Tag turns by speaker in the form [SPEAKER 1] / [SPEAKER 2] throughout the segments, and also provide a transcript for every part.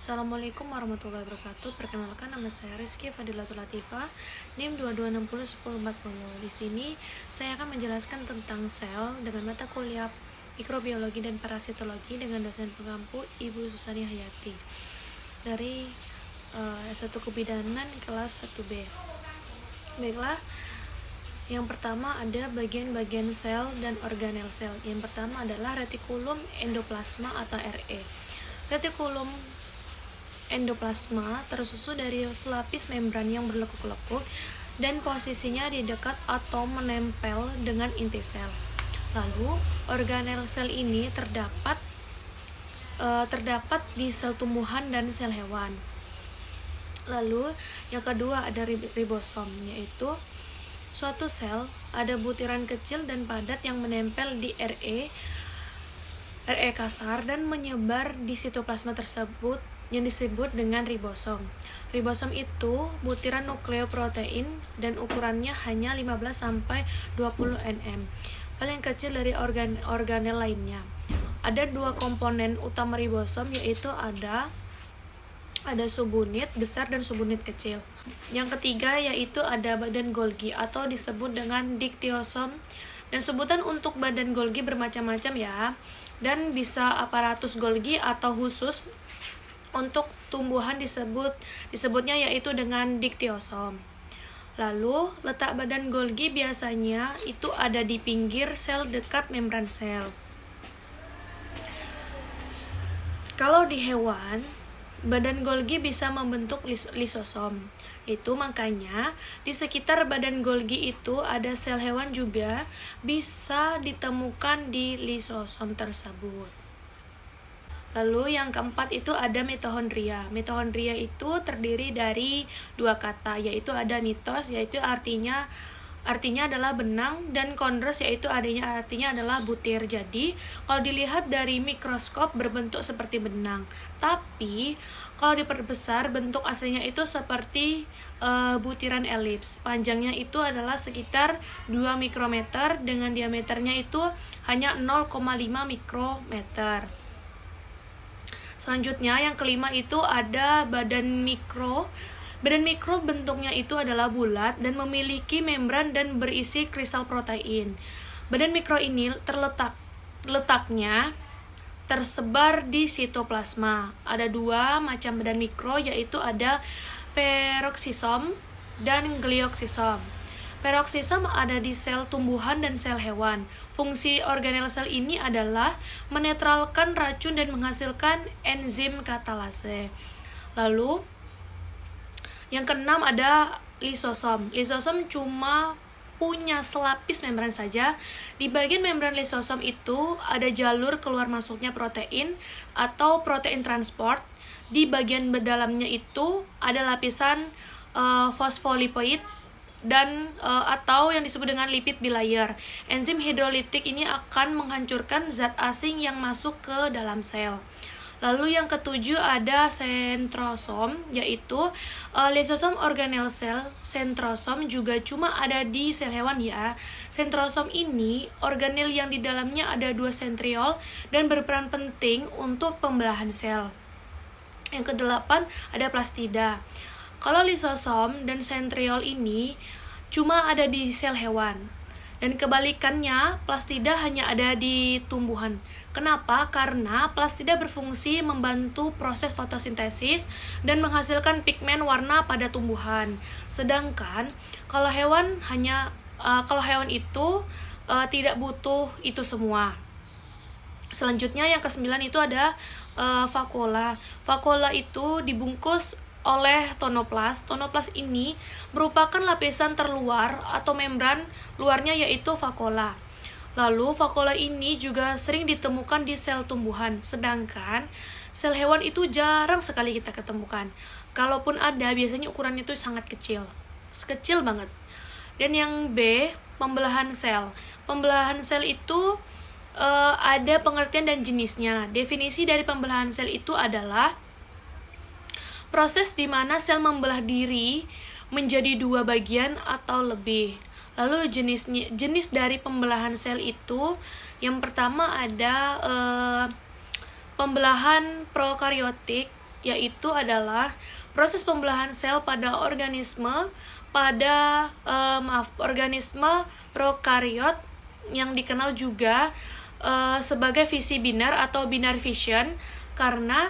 [SPEAKER 1] Assalamualaikum warahmatullahi wabarakatuh. Perkenalkan, nama saya Rizky Fadilatul Latifah, NIM 22601040. Di sini saya akan menjelaskan tentang sel dengan mata kuliah mikrobiologi dan parasitologi dengan dosen pengampu Ibu Susani Hayati dari S1 Kebidanan kelas 1B. Baiklah, yang pertama ada bagian-bagian sel dan organel sel. Yang pertama adalah retikulum endoplasma atau RE. Retikulum endoplasma tersusun dari selapis membran yang berlekuk-lekuk dan posisinya di dekat atau menempel dengan inti sel. Lalu, organel sel ini terdapat di sel tumbuhan dan sel hewan. Lalu, yang kedua ada ribosom, yaitu suatu sel ada butiran kecil dan padat yang menempel di RE kasar dan menyebar di sitoplasma tersebut yang disebut dengan ribosom. Ribosom itu butiran nukleoprotein dan ukurannya hanya 15-20 nm, paling kecil dari organel lainnya. Ada dua komponen utama ribosom, yaitu ada subunit besar dan subunit kecil. Yang ketiga yaitu ada badan Golgi atau disebut dengan diktiosom. Dan sebutan untuk badan Golgi bermacam-macam ya. Dan bisa aparatus Golgi atau khusus untuk tumbuhan disebutnya yaitu dengan diktiosom. Lalu, letak badan Golgi biasanya itu ada di pinggir sel dekat membran sel. Kalau di hewan, badan Golgi bisa membentuk lisosom. Itu makanya di sekitar badan Golgi itu ada sel hewan juga bisa ditemukan di lisosom tersebut. Lalu yang keempat itu ada mitohondria. Mitohondria itu terdiri dari dua kata, yaitu ada mitos, yaitu artinya adalah benang, dan kondros yaitu artinya adalah butir. Jadi kalau dilihat dari mikroskop berbentuk seperti benang, tapi kalau diperbesar bentuk aslinya itu seperti butiran elips. Panjangnya itu adalah sekitar 2 mikrometer dengan diameternya itu hanya 0,5 mikrometer. Selanjutnya yang kelima itu ada badan mikro. Badan mikro bentuknya itu adalah bulat dan memiliki membran dan berisi kristal protein. Badan mikro ini letaknya tersebar di sitoplasma. Ada dua macam badan mikro, yaitu ada peroksisom dan glioksisom. Peroksisom ada di sel tumbuhan dan sel hewan. Fungsi organel sel ini adalah menetralkan racun dan menghasilkan enzim katalase. Lalu, yang keenam ada lisosom. Lisosom cuma punya selapis membran saja. Di bagian membran lisosom itu ada jalur keluar masuknya protein atau protein transport. Di bagian dalamnya itu ada lapisan fosfolipoid dan atau yang disebut dengan lipid bilayer. Enzim hidrolitik ini akan menghancurkan zat asing yang masuk ke dalam sel. Lalu yang ketujuh ada sentrosom, yaitu lisosom organel sel. Sentrosom juga cuma ada di sel hewan ya. Sentrosom ini organel yang di dalamnya ada 2 sentriol dan berperan penting untuk pembelahan sel. Yang kedelapan ada plastida. Kalau lisosom dan sentriol ini cuma ada di sel hewan. Dan kebalikannya, plastida hanya ada di tumbuhan. Kenapa? Karena plastida berfungsi membantu proses fotosintesis dan menghasilkan pigmen warna pada tumbuhan. Sedangkan kalau hewan itu tidak butuh itu semua. Selanjutnya yang ke-9 itu ada vakuola. Vakuola itu dibungkus oleh tonoplas. Tonoplas ini merupakan lapisan terluar atau membran luarnya yaitu vakuola. Lalu vakuola ini juga sering ditemukan di sel tumbuhan, sedangkan sel hewan itu jarang sekali kita ketemukan. Kalaupun ada, biasanya ukurannya itu sangat kecil. Sekecil banget. Dan yang B, pembelahan sel. Pembelahan sel itu ada pengertian dan jenisnya. Definisi dari pembelahan sel itu adalah proses di mana sel membelah diri menjadi 2 bagian atau lebih. Lalu jenis dari pembelahan sel itu, yang pertama ada pembelahan prokaryotik, yaitu adalah proses pembelahan sel pada organisme organisme prokariot yang dikenal juga sebagai fisi binar atau binary fission, karena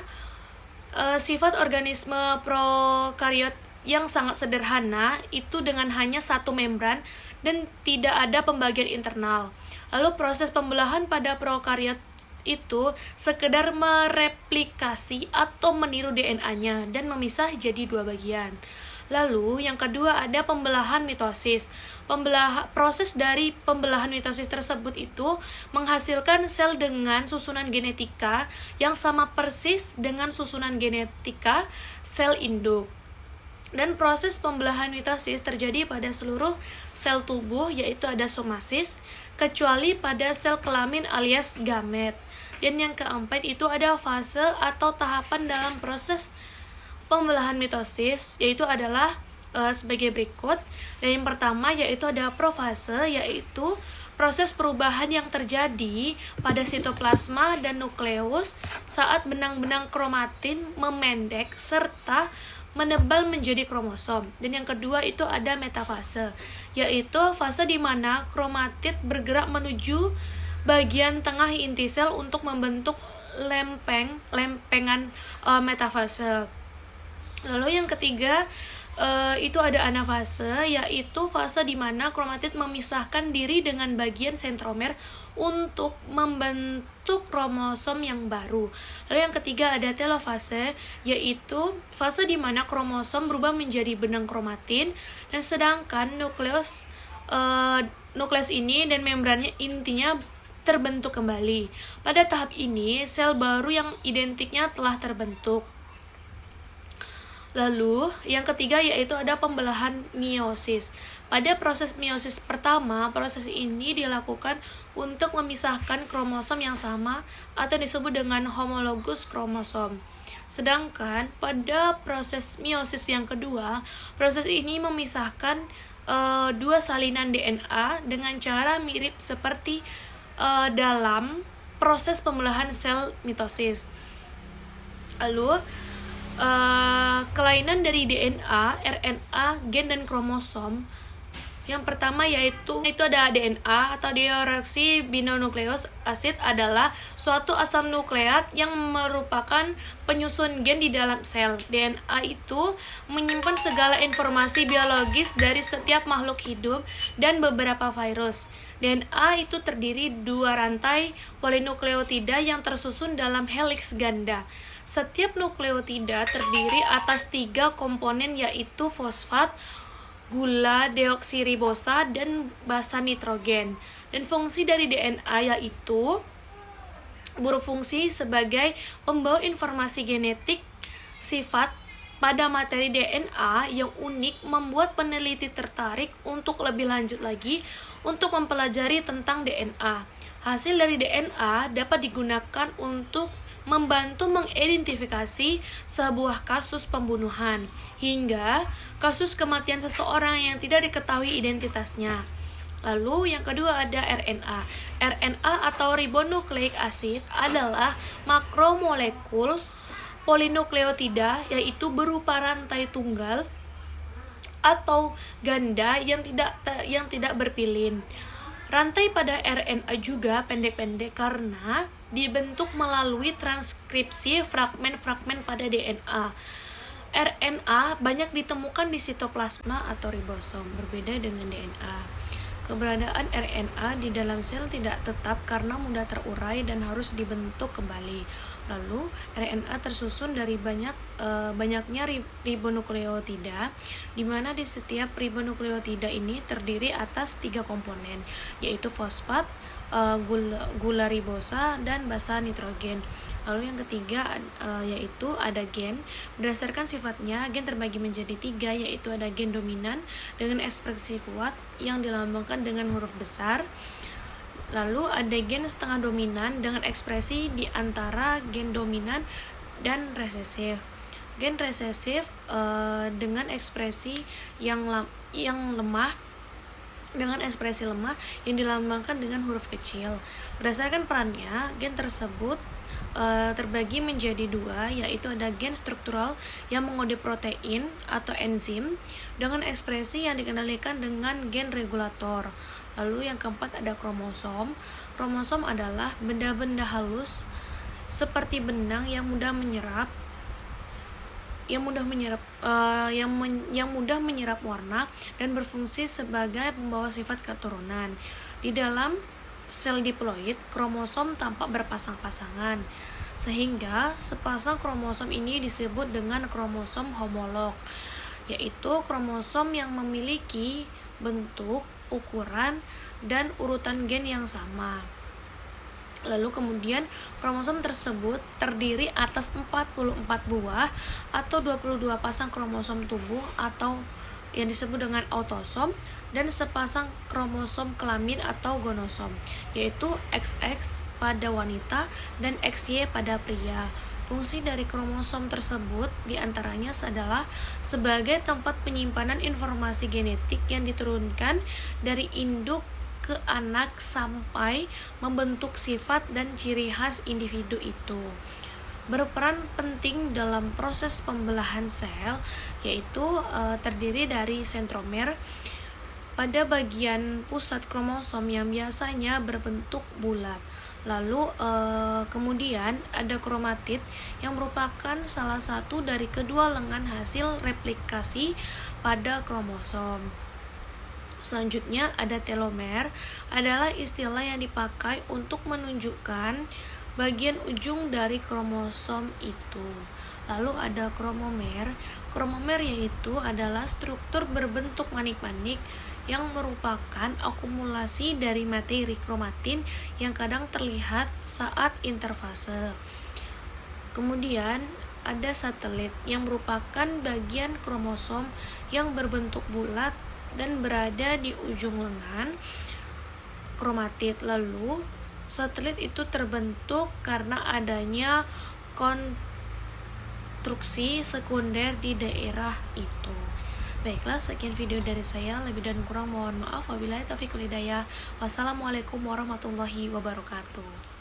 [SPEAKER 1] sifat organisme prokariot yang sangat sederhana itu dengan hanya satu membran dan tidak ada pembagian internal. Lalu proses pembelahan pada prokariot itu sekedar mereplikasi atau meniru DNA-nya dan memisah jadi dua bagian. Lalu yang kedua ada pembelahan mitosis. Proses dari pembelahan mitosis tersebut itu menghasilkan sel dengan susunan genetika yang sama persis dengan susunan genetika sel induk. Dan proses pembelahan mitosis terjadi pada seluruh sel tubuh, yaitu ada somasis, kecuali pada sel kelamin alias gamet. Dan yang keempat itu ada fase atau tahapan dalam proses pembelahan mitosis, yaitu adalah sebagai berikut. Dan yang pertama yaitu ada profase, yaitu proses perubahan yang terjadi pada sitoplasma dan nukleus saat benang-benang kromatin memendek serta menebal menjadi kromosom. Dan yang kedua itu ada metafase, yaitu fase di mana kromatid bergerak menuju bagian tengah inti sel untuk membentuk lempengan metafase. Lalu yang ketiga itu ada anafase, yaitu fase di mana kromatid memisahkan diri dengan bagian sentromer untuk membentuk kromosom yang baru. Lalu yang ketiga ada telofase, yaitu fase di mana kromosom berubah menjadi benang kromatin, dan sedangkan nukleus ini dan membrannya intinya terbentuk kembali. Pada tahap ini, sel baru yang identiknya telah terbentuk. Lalu, yang ketiga yaitu ada pembelahan meiosis. Pada proses meiosis pertama, proses ini dilakukan untuk memisahkan kromosom yang sama atau disebut dengan homologus kromosom. Sedangkan pada proses meiosis yang kedua, proses ini memisahkan dua salinan DNA dengan cara mirip seperti dalam proses pembelahan sel mitosis. Lalu kelainan dari DNA, RNA, gen dan kromosom. Yang pertama yaitu ada DNA atau deoksiribonukleik asid, adalah suatu asam nukleat yang merupakan penyusun gen di dalam sel. DNA itu menyimpan segala informasi biologis dari setiap makhluk hidup dan beberapa virus. DNA itu terdiri dua rantai polinukleotida yang tersusun dalam heliks ganda. Setiap nukleotida terdiri atas 3 komponen, yaitu fosfat, gula deoksiribosa, dan basa nitrogen. Dan fungsi dari DNA yaitu berfungsi sebagai pembawa informasi genetik sifat pada materi DNA yang unik, membuat peneliti tertarik untuk lebih lanjut lagi untuk mempelajari tentang DNA. Hasil dari DNA dapat digunakan untuk membantu mengidentifikasi sebuah kasus pembunuhan hingga kasus kematian seseorang yang tidak diketahui identitasnya. Lalu yang kedua ada RNA. RNA atau ribonukleik asid adalah makromolekul polinukleotida, yaitu berupa rantai tunggal atau ganda yang tidak berpilin. Rantai pada RNA juga pendek-pendek karena dibentuk melalui transkripsi fragmen-fragmen pada DNA. RNA banyak ditemukan di sitoplasma atau ribosom, berbeda dengan DNA. Keberadaan RNA di dalam sel tidak tetap karena mudah terurai dan harus dibentuk kembali. Lalu, RNA tersusun dari banyaknya ribonukleotida, di mana di setiap ribonukleotida ini terdiri atas 3 komponen, yaitu fosfat, gula ribosa, dan basa nitrogen. Lalu yang ketiga yaitu ada gen. Berdasarkan sifatnya, gen terbagi menjadi 3, yaitu ada gen dominan dengan ekspresi kuat yang dilambangkan dengan huruf besar. Lalu ada gen setengah dominan dengan ekspresi di antara gen dominan dan resesif. Gen resesif dengan ekspresi yang lemah, dengan ekspresi lemah yang dilambangkan dengan huruf kecil. Berdasarkan perannya, gen tersebut terbagi menjadi dua, yaitu ada gen struktural yang mengode protein atau enzim dengan ekspresi yang dikendalikan dengan gen regulator. Lalu yang keempat ada kromosom. Kromosom adalah benda-benda halus seperti benang yang mudah menyerap warna dan berfungsi sebagai pembawa sifat keturunan. Di dalam sel diploid, kromosom tampak berpasang-pasangan, sehingga sepasang kromosom ini disebut dengan kromosom homolog, yaitu kromosom yang memiliki bentuk, ukuran, dan urutan gen yang sama. Lalu kemudian kromosom tersebut terdiri atas 44 buah atau 22 pasang kromosom tubuh atau yang disebut dengan autosom dan sepasang kromosom kelamin atau gonosom, yaitu XX pada wanita dan XY pada pria. Fungsi dari kromosom tersebut diantaranya adalah sebagai tempat penyimpanan informasi genetik yang diturunkan dari induk ke anak sampai membentuk sifat dan ciri khas individu itu. Berperan penting dalam proses pembelahan sel, yaitu terdiri dari sentromer pada bagian pusat kromosom yang biasanya berbentuk bulat. Lalu kemudian ada kromatid yang merupakan salah satu dari kedua lengan hasil replikasi pada kromosom. Selanjutnya ada telomer, adalah istilah yang dipakai untuk menunjukkan bagian ujung dari kromosom itu. Lalu ada kromomer. Kromomer yaitu adalah struktur berbentuk manik-manik yang merupakan akumulasi dari materi kromatin yang kadang terlihat saat interfase. Kemudian ada satelit yang merupakan bagian kromosom yang berbentuk bulat dan berada di ujung lengan kromatid. Lalu satelit itu terbentuk karena adanya konstruksi sekunder di daerah itu. Baiklah, sekian video dari saya. Lebih dan kurang mohon maaf. Wabillahi taufiq wal hidayah. Wassalamualaikum warahmatullahi wabarakatuh.